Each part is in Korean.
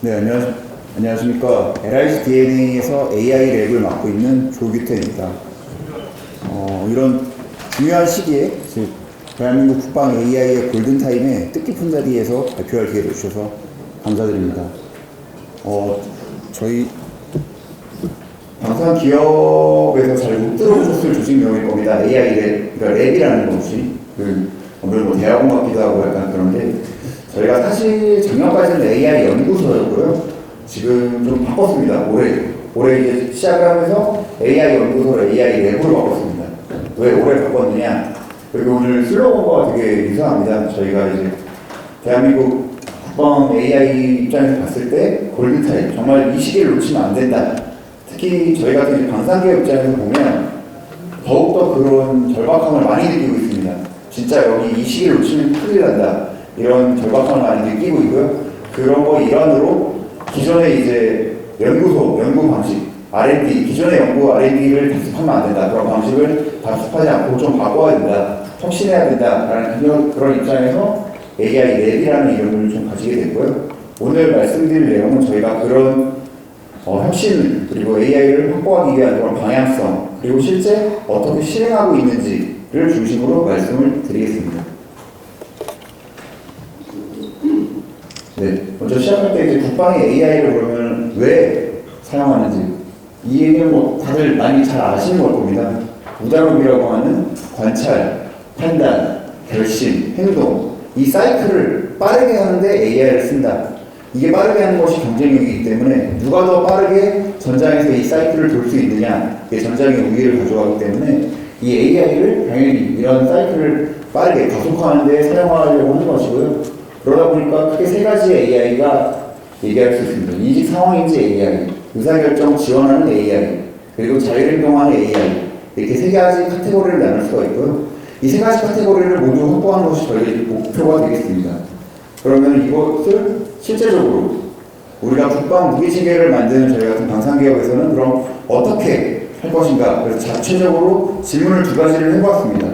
네, 안녕하십니까. LIG DNA에서 AI 랩을 맡고 있는 조규태입니다. 이런 중요한 시기에, 즉, 대한민국 국방 AI의 골든타임에 뜻깊은 자리에서 발표할 기회를 주셔서 감사드립니다. 저희 방산 기업에서 잘 못 들어보셨을 조직명일 겁니다. AI 랩, 그러니까 랩이라는 것이, 아무래도 대학원 같기도 하고 약간 그런데, 저희가 사실 작년까지는 AI 연구소였고요. 지금 좀 바꿨습니다. 올해 이제 시작을 하면서 AI 연구소를 AI 랩으로 바꿨습니다. 왜 올해 바꿨느냐? 그리고 오늘 슬로건과 되게 유사합니다. 저희가 이제 대한민국 국방 AI 입장에서 봤을 때 골든타임, 정말 이 시기를 놓치면 안 된다. 특히 저희 같은 방산기업 입장에서 보면 더욱더 그런 절박함을 많이 느끼고 있습니다. 진짜 여기 이 시기를 놓치면 큰일 난다. 이런 절박함을 많이 느끼고 있고요. 그런 거 일환으로 기존의 이제 연구 방식, R&D, 기존의 연구 R&D를 답습하면 안 된다. 그런 방식을 답습하지 않고 좀 바꿔야 된다. 혁신해야 된다라는 그런 입장에서 AI 랩이라는 이름을 좀 가지게 됐고요. 오늘 말씀드릴 내용은 저희가 그런 혁신 그리고 AI를 확보하기 위한 그런 방향성 그리고 실제 어떻게 실행하고 있는지를 중심으로 말씀을 드리겠습니다. 네, 먼저 시작할 때 이제 국방의 AI를 그러면 왜 사용하는지 이 얘기는 뭐 다들 많이 잘 아시는 걸 겁니다. 우다롭이라고 하는 관찰, 판단, 결심, 행동 이 사이클을 빠르게 하는데 AI를 쓴다. 이게 빠르게 하는 것이 경쟁력이기 때문에 누가 더 빠르게 전장에서 이 사이클을 돌 수 있느냐 이게 전장의 우위를 가져가기 때문에 이 AI를 당연히 이런 사이클을 빠르게 가속화하는 데 사용하려고 하는 것이고요. 그러다 보니까 크게 세 가지의 AI가 얘기할 수 있습니다. 인식 상황인지 AI, 의사결정 지원하는 AI, 그리고 자율행동하는 AI 이렇게 세 가지 카테고리를 나눌 수가 있고요. 이 세 가지 카테고리를 모두 확보하는 것이 저희 목표가 되겠습니다. 그러면 이것을 실제적으로 우리가 국방 무기체계를 만드는 저희 같은 방산기업에서는 그럼 어떻게 할 것인가? 그래서 자체적으로 질문을 두 가지를 해보았습니다.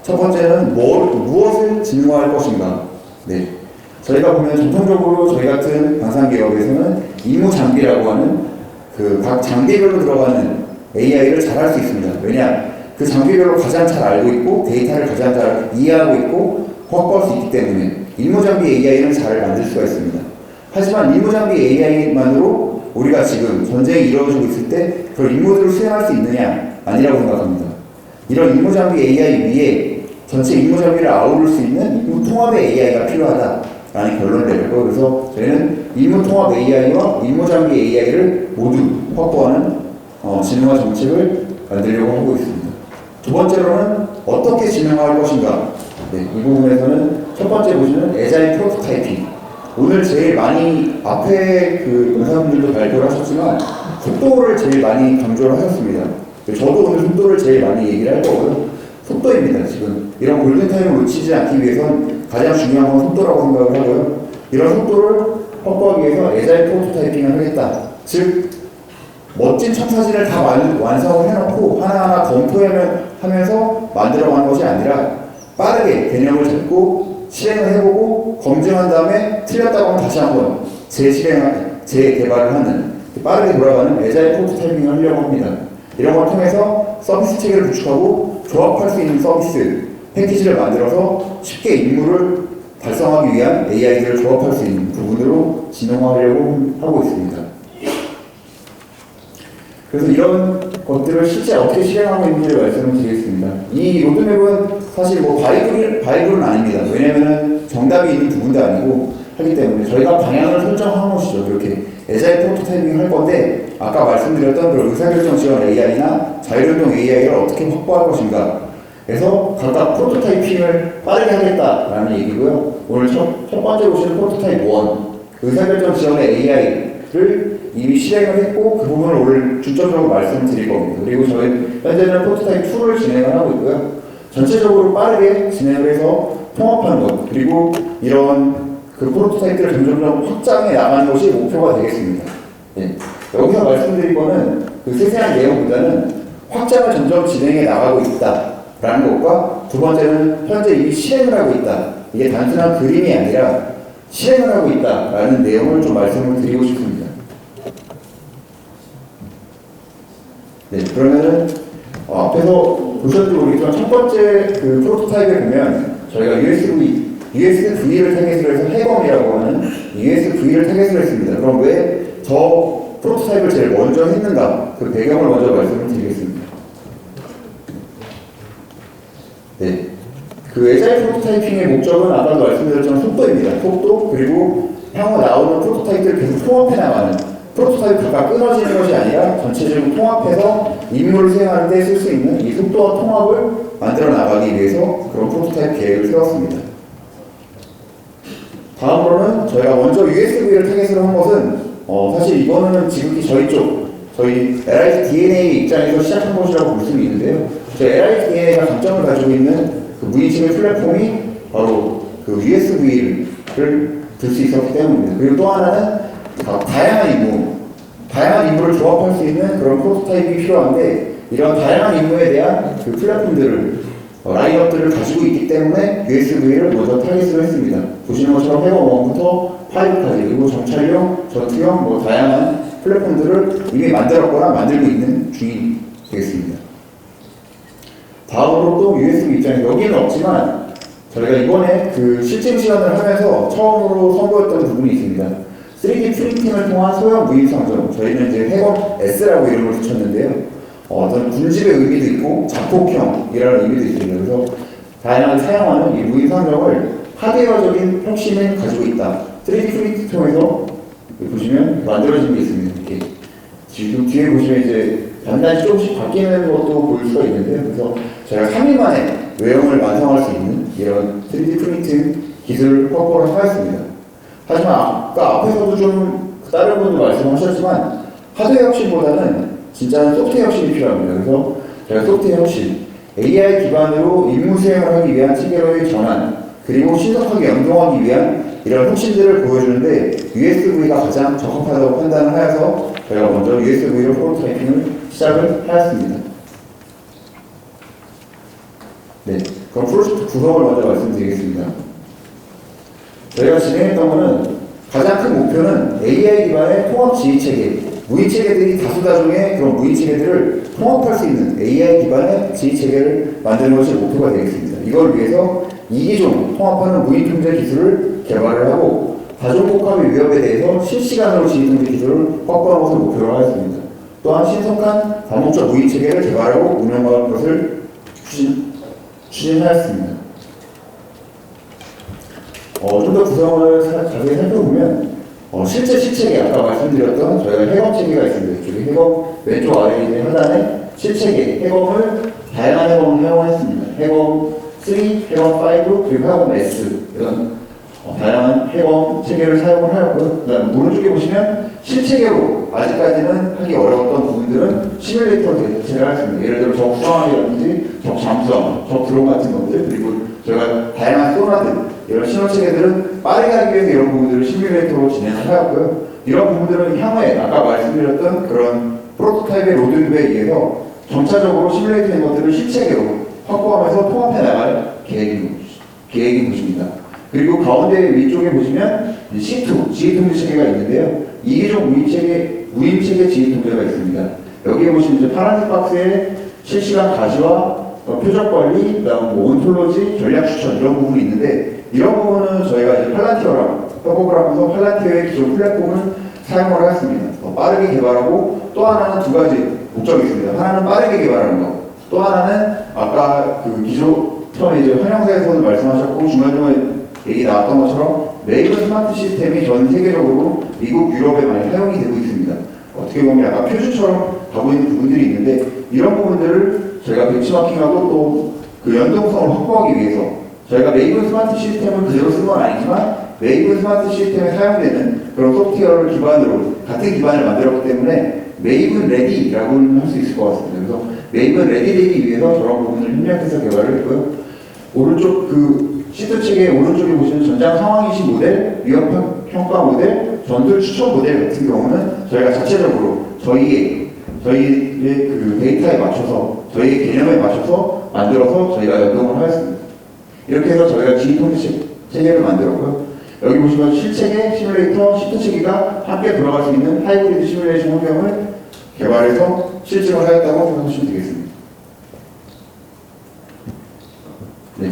첫 번째는 무엇을 증명할 것인가? 네. 저희가 보면 전통적으로 저희 같은 방산기업에서는 임무 장비라고 하는 그 각 장비별로 들어가는 AI를 잘 할 수 있습니다. 왜냐? 그 장비별로 가장 잘 알고 있고 데이터를 가장 잘 이해하고 있고 확보할 수 있기 때문에 임무 장비 AI는 잘 만들 수가 있습니다. 하지만 임무 장비 AI만으로 우리가 지금 전쟁이 이루어지고 있을 때 그런 임무들을 수행할 수 있느냐? 아니라고 생각합니다. 이런 임무 장비 AI 위에 전체 임무 장비를 아우를 수 있는 임무 통합의 AI가 필요하다라는 결론을 내렸고 그래서 저희는 임무 통합 AI와 임무 장비 AI를 모두 확보하는 진흥화 정책을 만들려고 하고 있습니다. 두 번째로는 어떻게 진흥화할 것인가. 네, 이 부분에서는 첫 번째 보시는 애자일 프로토타이핑. 오늘 제일 많이 앞에 그 의사분들도 발표를 하셨지만 속도를 제일 많이 강조를 하셨습니다. 저도 오늘 속도를 제일 많이 얘기를 할 거고요. 속도입니다. 지금 이런 골든타임을 놓치지 않기 위해선 가장 중요한 건 속도라고 생각을 하고요. 이런 속도를 확보하기 위해서 애자일 프로토타이핑을 하겠다. 즉 멋진 첨사진을 다 완성을 해놓고 하나하나 검토하면서 만들어가는 것이 아니라 빠르게 개념을 잡고 실행을 해보고 검증한 다음에 틀렸다고 하면 다시 한번 재개발을 하는 빠르게 돌아가는 애자일 프로토타이핑을 하려고 합니다. 이런 걸 통해서 서비스 체계를 구축하고 조합할 수 있는 서비스 패키지를 만들어서 쉽게 임무를 달성하기 위한 AI들을 조합할 수 있는 부분으로 진흥화하려고 하고 있습니다. 그래서 이런 것들을 실제 어떻게 실행하고 있는지를 말씀을 드리겠습니다. 이 로드맵은 사실 뭐 바이블은 아닙니다. 왜냐면은 정답이 있는 부분도 아니고 하기 때문에 저희가 방향을 설정한 것이죠. 이렇게 애자일 프로토타이핑 할 건데 아까 말씀드렸던 그런 의사결정 지원 AI나 자율행동 AI를 어떻게 확보할 것인가 그래서 각각 프로토타이핑을 빠르게 하겠다라는 얘기고요. 오늘 첫 번째 보시는 프로토타입 1 의사결정 지원의 AI를 이미 실행을 했고 그 부분을 오늘 중점적으로 말씀을 드릴 겁니다. 그리고 저희 현재는 프로토타입 2를 진행을 하고 있고요. 전체적으로 빠르게 진행을 해서 통합하는 것 그리고 이런 그 프로토타입들을 점점 확장해 나가는 것이 목표가 되겠습니다. 네. 여기서 말씀드릴 거는 그 세세한 내용보다는 확장을 점점 진행해 나가고 있다라는 것과 두 번째는 현재 이미 실행을 하고 있다. 이게 단순한 그림이 아니라 실행을 하고 있다라는 내용을 좀 말씀을 드리고 싶습니다. 네, 그러면은 앞에서 보셨는지 모르겠지만 첫 번째 그 프로토타입에 보면 저희가 USV를 타겟으로 해서 해검이라고 하는 USV를 타겟으로 했습니다. 그럼 왜 저 프로토타입을 제일 먼저 했는가? 그 배경을 먼저 말씀을 드리겠습니다. 네, 그 애자일 프로토타이핑의 목적은 아까도 말씀드렸지만 속도입니다. 속도 그리고 향후 나오는 프로토타입들을 계속 통합해 나가는 프로토타입 각각 끊어지는 것이 아니라 전체적으로 통합해서 임무를 수행하는 데 쓸 수 있는 이 속도와 통합을 만들어 나가기 위해서 그런 프로토타입 계획을 세웠습니다. 다음으로는 저희가 먼저 USV를 타겟으로 한 것은 사실 이거는 지극히 저희 LIT DNA 입장에서 시작한 것이라고 볼 수 있는데요. 저희 LIT DNA가 강점을 가지고 있는 그 무인칭의 플랫폼이 바로 그 USV를 들 수 있었기 때문입니다. 그리고 또 하나는 다양한 임무를 조합할 수 있는 그런 프로토타입이 필요한데 이런 다양한 임무에 대한 그 플랫폼들을 라인업들을 가지고 있기 때문에 USV를 먼저 타겟으로 했습니다. 보시는 것처럼 해검 1부터 5까지 그리고 정찰용, 전투용 다양한 플랫폼들을 이미 만들었거나 만들고 있는 중이 되겠습니다. 다음으로 또 USB 입장에 여기는 없지만 저희가 이번에 그 실증 시연을 하면서 처음으로 선보였던 부분이 있습니다. 3D 프린팅을 통한 소형 무인 상점, 저희는 이제 해검 S라고 이름을 붙였는데요. 어떤 군집의 의미도 있고 자폭형이라는 의미도 있습니다. 그래서 다양하게 사용하는 이 무인 상점을 하드웨어적인 혁신을 가지고 있다. 3D 프린팅 통해서 보시면 만들어진 게 있습니다. 이렇게 지금 뒤에 보시면 이제 단단히 조금씩 바뀌는 것도 볼 수가 있는데요. 그래서 제가 3일 만에 외형을 완성할 수 있는 이런 3D 프린팅 기술을 확보를 하였습니다. 하지만 아까 앞에서도 좀 다른 분도 말씀하셨지만 하드웨어 혁신보다는 진짜 소프트웨어 혁신이 필요합니다. 그래서 제가 소프트웨어 혁신, AI 기반으로 임무 수행을 하기 위한 체계로의 전환, 그리고 신속하게 연동하기 위한 이런 혁신들을 보여주는데 USV가 가장 적합하다고 판단을 하여서 저희가 먼저 USV로 프로토타이핑을 시작을 하였습니다. 네, 그럼 프로젝트 구성을 먼저 말씀드리겠습니다. 저희가 진행했던 것은 가장 큰 목표는 AI 기반의 통합 지휘체계, 무인체계들이 다수다종의 그런 무인체계들을 통합할 수 있는 AI 기반의 지휘체계를 만드는 것이 목표가 되겠습니다. 이걸 위해서 이기종 통합하는 무인통제 기술을 개발을 하고 다중복합의 위협에 대해서 실시간으로 지휘통제 기술을 확보하는 것을 목표로 하였습니다. 또한 신속한 다목적 무인체계를 개발하고 운영하는 것을 추진하였습니다. 좀 더 구성을 자세히 살펴보면 실제 실체계, 아까 말씀드렸던 저희가 해검 체계가 있습니다. 이쪽에 해검 왼쪽 아래 이제 하단에 실체계, 해검을 다양한 해검을 사용했습니다. 해검 3, 해검 5, 그리고 해검 S 이런 다양한 해검 체계를 사용을 하였고요. 그다음 오른쪽에 보시면 실체계로 아직까지는 하기 어려웠던 부분들은 시뮬레이터로 대체를 하였습니다. 예를 들어 적 수정하기라든지 적 잠수함, 적 드론 같은 것들, 그리고 저희가 다양한 소나들 이런 신호 체계들은 빠르게 하기 위해서 이런 부분들을 시뮬레이터로 진행을 하였고요. 이런 부분들은 향후에 아까 말씀드렸던 그런 프로토타입의 로드맵에 의해서 점차적으로 시뮬레이터인 것들을 실체계로 확보하면서 통합해 나갈 계획인 것입니다. 그리고 가운데 위쪽에 보시면 C2, 지휘통제 체계가 있는데요. 이기종 무인체계 지휘통제가 있습니다. 여기에 보시면 이제 파란색 박스에 실시간 가시와 표적 관리, 그다음 온톨로지, 전략 추천 이런 부분이 있는데 이런 부분은 저희가 이제 팔란티어랑 협업을 하면서 팔란티어의 기존 플랫폼을 사용을 하였습니다. 빠르게 개발하고 또 하나는 두 가지 목적이 있습니다. 하나는 빠르게 개발하는 것, 또 하나는 아까 그 기존 처음에 이제 환영사에서도 말씀하셨고 중간중간에 얘기 나왔던 것처럼 메이븐 스마트 시스템이 전 세계적으로 미국, 유럽에 많이 사용이 되고 있습니다. 어떻게 보면 약간 표준처럼 가고 있는 부분들이 있는데 이런 부분들을 저희가 벤치마킹하고 또 그 연동성을 확보하기 위해서 저희가 메이븐 스마트 시스템을 그대로 쓴 건 아니지만 메이븐 스마트 시스템에 사용되는 그런 소프트웨어를 기반으로 같은 기반을 만들었기 때문에 메이븐 레디라고 할 수 있을 것 같습니다. 그래서 메이븐 레디 되기 위해서 저런 부분을 협력해서 개발을 했고요. 오른쪽 그 시트 체계 오른쪽에 보시면 전장 상황이시 모델, 위협 평가 모델, 전술 추천 모델 같은 경우는 저희가 자체적으로 저희의 그 데이터에 맞춰서 저희의 개념에 맞춰서 만들어서 저희가 연동을 하였습니다. 이렇게 해서 저희가 지휘통제 체계를 만들었고요. 여기 보시면 실체계, 시뮬레이터, 시트 체계가 함께 돌아갈 수 있는 하이브리드 시뮬레이션 환경을 개발해서 실증을 하였다고 생각하시면 되겠습니다. 네.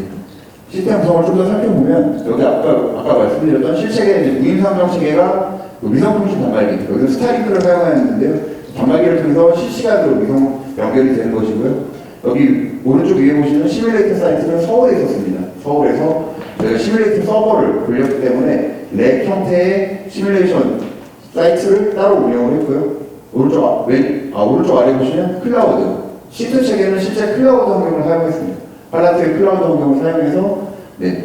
시스템 구성을 좀 더 살펴보면 여기 아까 말씀드렸던 실체계 무인상정 체계가 위성통신 단말기, 여기서 스타링크를 사용하였는데요. 단말기를 통해서 실시간으로 위성 연결이 되는 것이고요. 여기 오른쪽 위에 보시는 시뮬레이터 사이트는 서울에 있었습니다. 서울에서 저희가 시뮬레이터 서버를 돌렸기 때문에 렉 형태의 시뮬레이션 사이트를 따로 운영을 했고요. 오른쪽 아래 보시면 클라우드, 시트 체계는 실제 클라우드 환경을 사용했습니다. 팔란트의 클라우드 환경을 사용해서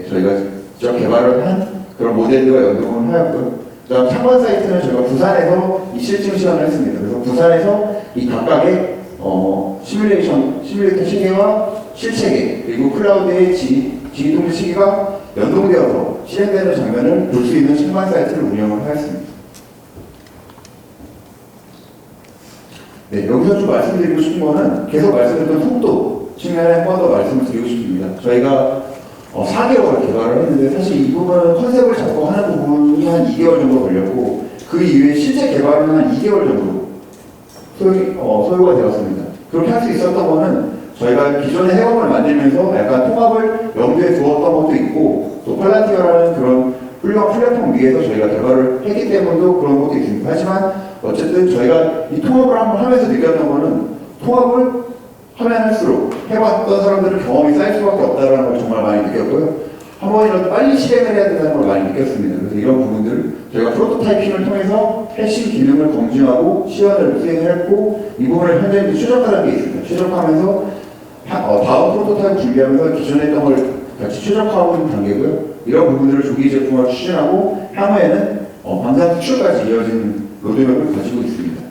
저희가 직접 개발을 한 그런 모델과 연동을 하였고요. 그다음 참관 사이트는 저희가 부산에서 이 실증 시연을 했습니다. 그래서 부산에서 이 각각의 시뮬레이터 체계와 실체계 그리고 클라우드의 지휘통제 체계가 연동되어서 실행되는 장면을 볼 수 있는 참관 사이트를 운영을 하였습니다. 네, 여기서 좀 말씀드리고 싶은 거는 계속 말씀드렸던 속도 측면에 한 번 더 말씀을 드리고 싶습니다. 저희가 4개월 개발을 했는데 사실 이 부분은 컨셉을 잡고 하는 부분이 한 2개월 정도 걸렸고 그 이후에 실제 개발은 한 2개월 정도 소요가 되었습니다. 그렇게 할 수 있었던 거는 저희가 기존의 해검을 만들면서 약간 통합을 염두에 두었던 것도 있고 또 팔란티어라는 그런 훌륭한 플랫폼 위에서 저희가 개발을 했기 때문도 그런 것도 있습니다. 하지만 어쨌든 저희가 이 통합을 한번 하면서 느꼈던 거는 통합을 하면 할수록 해봤던 사람들은 경험이 쌓일 수밖에 없다는 걸 정말 많이 느꼈고요. 한 번이라도 빨리 실행을 해야 된다는 걸 많이 느꼈습니다. 그래서 이런 부분들 저희가 프로토타이핑을 통해서 핵심 기능을 검증하고 시연을 수행을 했고 이 부분을 현재 최적화하는 게 있습니다. 최적화하면서 다음 프로토타입 준비하면서 기존에 했던 걸 같이 최적화하고 있는 단계고요. 이런 부분들을 조기 제품화로 추진하고 향후에는 방산 수출까지 이어지는 로드맵을 가지고 있습니다.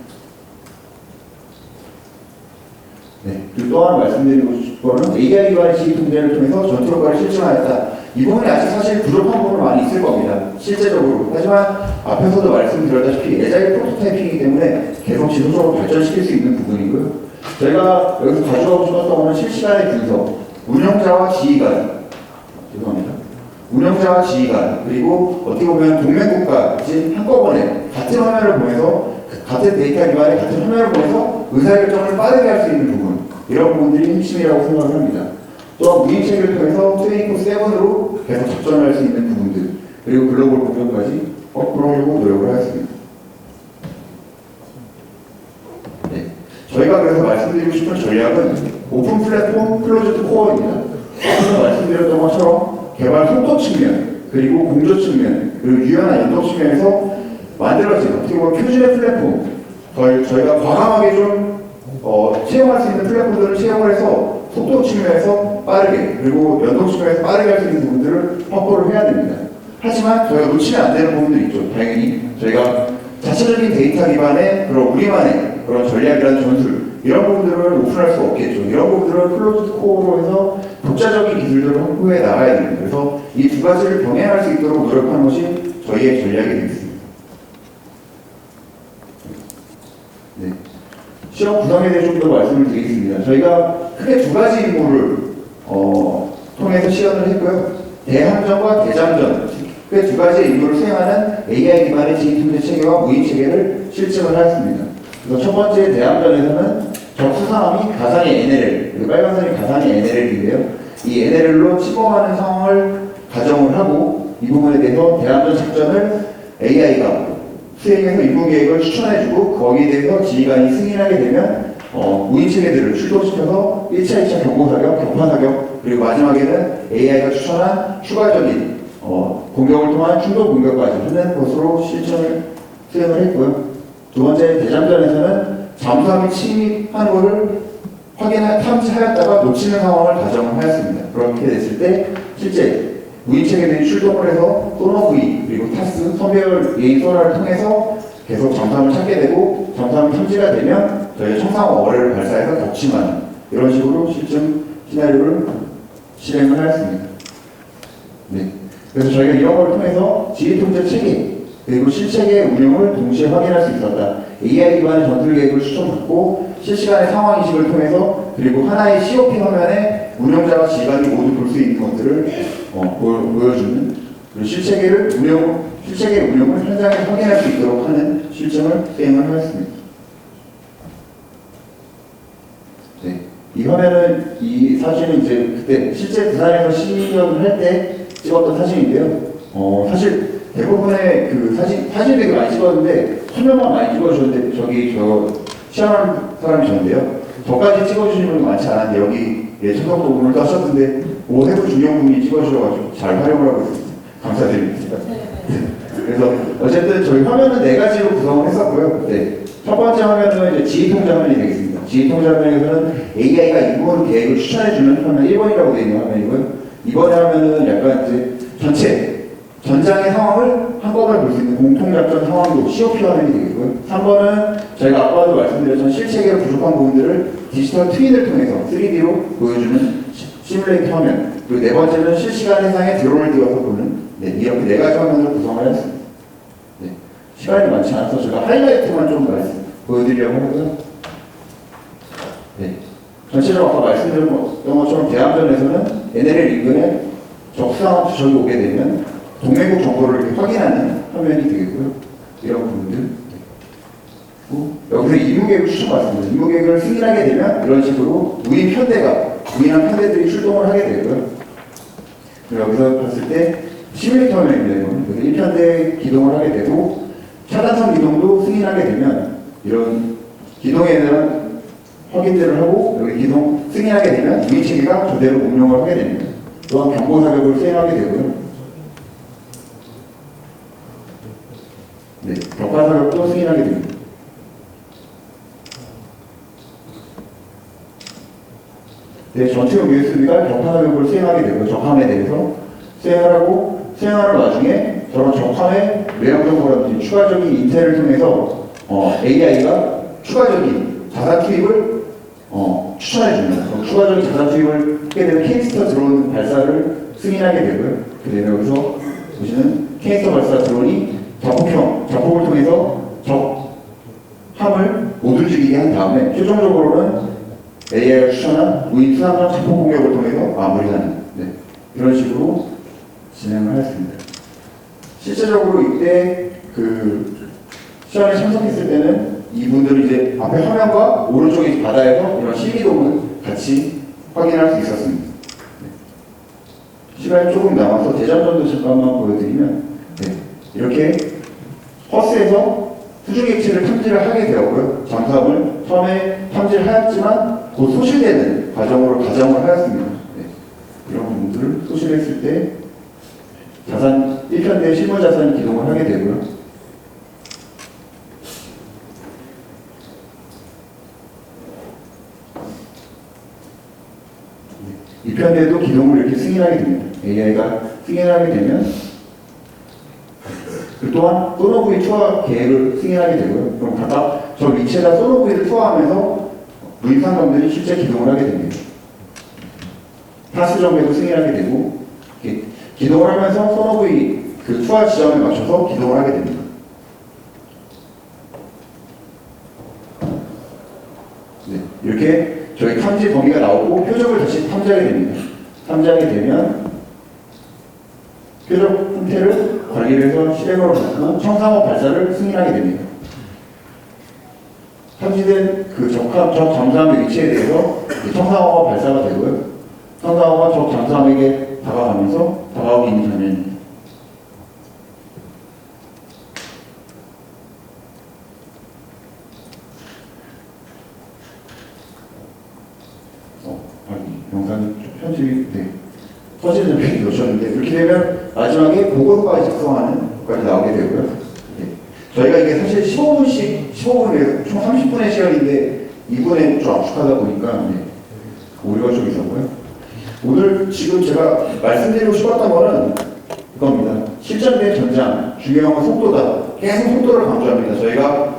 네, 그리고 또 하나 말씀드리고 싶은 거는 AR 기반의 지휘 통제를 통해서 전투 효과를 실증하였다. 이 부분이 아직 사실 부족한 부분은 많이 있을 겁니다. 실제적으로. 하지만 앞에서도 말씀드렸다시피 애자일 프로토타이핑이기 때문에 계속 지속적으로 발전시킬 수 있는 부분이고요. 저희가 여기서 가져가고 싶었던 거는 실시간의 분석, 운영자와 지휘관, 운영자와 지휘관, 그리고 어떻게 보면 동맹국가까지 한꺼번에 같은 화면을 보면서 같은 데이터 기반의 같은 화면을 보면서 의사결정을 빠르게 할 수 있는 부분, 이런 부분들이 핵심이라고 생각을 합니다. 또한 무인체계를 통해서 24/7으로 계속 작전을 할 수 있는 부분들, 그리고 글로벌 공격까지 그러려고 노력을 하였습니다. 네. 저희가 그래서 말씀드리고 싶은 전략은 오픈 플랫폼 클로즈드 코어입니다. 앞서 말씀드렸던 것처럼 개발 속도 측면, 그리고 공조 측면, 그리고 유연한 연동 측면에서 만들어진 어떻게 보면 표준의 플랫폼, 저희가 과감하게 좀 채용할 수 있는 플랫폼들을 채용을 해서 속도 측면에서 빠르게, 그리고 연동 측면에서 빠르게 할 수 있는 부분들을 확보를 해야 됩니다. 하지만 저희가 놓치면 안 되는 부분들이 있죠. 당연히 저희가 자체적인 데이터 기반의 그런 우리만의 그런 전략이라는 전술, 이런 부분들을 오픈할 수 없겠죠. 이런 부분들은 클로즈드 코어로 해서 독자적인 기술들을 확보해 나가야 됩니다. 그래서 이 두 가지를 병행할 수 있도록 노력하는 것이 저희의 전략이 되겠습니다. 네. 시험 구성에 대해 좀 더 말씀을 드리겠습니다. 저희가 크게 두 가지 임무를 통해서 시연을 했고요. 대항전과 대장전, 크게 두 가지 임무를 수행하는 AI 기반의 지휘통제 체계와 무인 체계를 실증을 하였습니다. 그래서 첫 번째 대항전에서는 적 수상함이 가상의 NLL, 빨간선이 가상의 NLL인데요. 이 NLL로 침범하는 상황을 가정을 하고 이 부분에 대해서 대항전 작전을 AI가 수행해서 임무 계획을 추천해주고 거기에 대해서 지휘관이 승인하게 되면 무인 체계들을 출동시켜서 1차, 2차 경고 사격, 격파 사격, 그리고 마지막에는 AI가 추천한 추가적인 공격을 통한 충돌 공격까지 하는 것으로 실증을 수행을 했고요. 두 번째 대장전에서는 잠수함이 침입하는 것을 탐지하였다가 놓치는 상황을 가정을 하였습니다. 그렇게 됐을 때 실제 무인 체계들이 출동을 해서 소노브이 그리고 타스, 선배열 예인 소나를 통해서 계속 잠수함을 찾게 되고 잠수함이 탐지가 되면 저희 청상 어뢰를 발사해서 격침하는 이런 식으로 실증 시나리오를 실행을 하였습니다. 네. 그래서 저희가 이런 걸 통해서 지휘통제 체계 그리고 실체계의 운영을 동시에 확인할 수 있었다. AI 기반의 전술 계획을 추천받고 실시간의 상황 인식을 통해서 그리고 하나의 COP 화면에 운영자와 지휘관이 모두 볼 수 있는 것들을 보여주는 그리고 실체계 운용을 현장에서 확인할 수 있도록 하는 실증을 수행을 하였습니다. 네. 이 화면은, 이 사진은 이제 그때 실제 부산에서 시연을 할 때 찍었던 사진인데요. 사실 대부분의 그 사진 되게 많이 찍었는데, 화면만 많이 찍어주셨는데, 저 시연하는 사람이 저인데요. 저까지 찍어주시는 분이 많지 않았는데, 여기 예천석도 오늘도 하셨는데, 해부 중요분이 찍어주셔가지고 잘 활용을 하고 있습니다. 감사드립니다. 그래서 어쨌든 저희 화면은 4가지로 구성을 했었고요. 네. 첫 번째 화면은 이제 지휘통제 화면이 되겠습니다. 지휘통제 화면에서는 AI가 이번 계획을 추천해주는 화면 1번이라고 되어 있는 화면이고요. 이번에 화면은 약간 이제 전장의 상황을 한꺼번에 볼 수 있는 공통작전 상황도 COP 화면이 되겠고요. 3번은 저희가 아까도 말씀드렸던 실체계로 부족한 부분들을 디지털 트윈을 통해서 3D로 보여주는 시뮬레이터 화면. 그리고 4번째는 실시간 해상에 드론을 띄워서 보는, 네, 이렇게 4가지 화면으로 구성을 했습니다. 네, 시간이 많지 않아서 제가 하이라이트만 좀 보여드리려고 하고요. 네, 전체적으로 아까 말씀드렸던 것처럼 대함전에서는 NLL 인근에 적수항 주적이 오게 되면 동맹국 정보를 이렇게 확인하는 화면이 되겠고요. 이런 부분들. 네. 여기서 임무계획을 추천받습니다. 임무계획을 승인하게 되면 이런 식으로 무인한 편대들이 출동을 하게 되고요. 그리고 여기서 봤을 때 시뮬레이터 화면입니다. 그래서 1편대 기동을 하게 되고, 차단선 기동도 승인하게 되면 이런 기동에 대한 확인들을 하고, 여기 기동 승인하게 되면 무인체계가 저대로 운용을 하게 됩니다. 또한 경보사격을 수행하게 되고요. 네, 격파사격도 승인하게 됩니다. 네, 전투용 USB가 격파사격을 수행하게 되고, 적함에 대해서 수행하는 와중에 저런 적함의 외형 정보라든지 추가적인 인텔을 통해서 AI가 추가적인 자산 투입을 추천해줍니다. 추가적인 자산 투입을 하게 되면 케이스터 드론 발사를 승인하게 되고요. 그다음에 여기서 보시는 케이스터 발사 드론이 자폭을 통해서 적함을 못 움직이게 한 다음에 최종적으로는 AI가 추천한 무인 수상장 자폭 공격을 통해서 마무리하는, 네, 이런 식으로 진행을 하였습니다. 실제적으로 이때 시험에 참석했을 때는 이분들이 이제 앞에 화면과 오른쪽에 바다에서 이런 실기동을 같이 확인할 수 있었습니다. 네. 시간이 조금 남아서 대장전도 잠깐만 보여드리면, 네, 이렇게 허스에서 수중객체를 탐지를 하게 되었고요. 잠수함을 처음에 탐지를 하였지만 곧 소실되는 가정을 하였습니다. 네. 이런 부분들을 소실했을 때 1편대 실물자산이 기동을 하게 되고요. 네. 2편대도 기동을 이렇게 승인하게 됩니다. AI가 승인하게 되면, 그 또한 소노부이 투하 계획을 승인하게 되고요. 그럼 각각 저 위치에다 소노부이를 투하하면서 무인상검들이 실제 기동을 하게 됩니다. 파스 정배도 승인하게 되고, 기동을 하면서 소노부이 그 투하 지점에 맞춰서 기동을 하게 됩니다. 네, 이렇게 저희 탐지 범위가 나오고 표적을 다시 탐지하게 됩니다. 탐지하게 되면 표적 형태를 관리를 해서 실행으로 받고 청상호 발사를 승인하게 됩니다. 탐지된 그 적 잠수함의 위치에 대해서 청상호가 발사가 되고요. 청상호가 적 잠수함에게 다가오고 있는 장면입니다. 영상이 좀 편집이, 네, 터지는 장면이 놓쳤는데, 이렇게 되면 마지막에 보고서까지 작성하는 것까지 나오게 되고요. 네. 저희가 이게 사실 15분에서 총 30분의 시간인데 2분에 좀 압축하다 보니까, 네, 오류가 좀 있었고요. 오늘 지금 제가 말씀드리고 싶었던 거는 이겁니다. 실전된 전장, 중요한 건 속도다. 계속 속도를 강조합니다. 저희가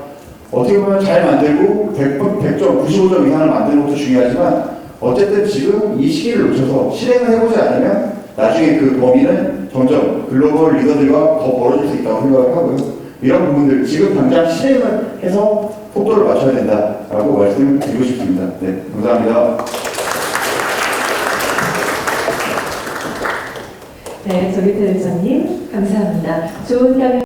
어떻게 보면 잘 만들고 100점, 95점 이상을 만드는 것도 중요하지만, 어쨌든 지금 이 시기를 놓쳐서 실행을 해보지 않으면 나중에 그 범위는 점점 글로벌 리더들과 더 벌어질 수 있다고 생각을 하고요. 이런 부분들 지금 당장 실행을 해서 속도를 맞춰야 된다라고 말씀을 드리고 싶습니다. 네, 감사합니다. 네, 조기태 대표님. 감사합니다. 좋은 답변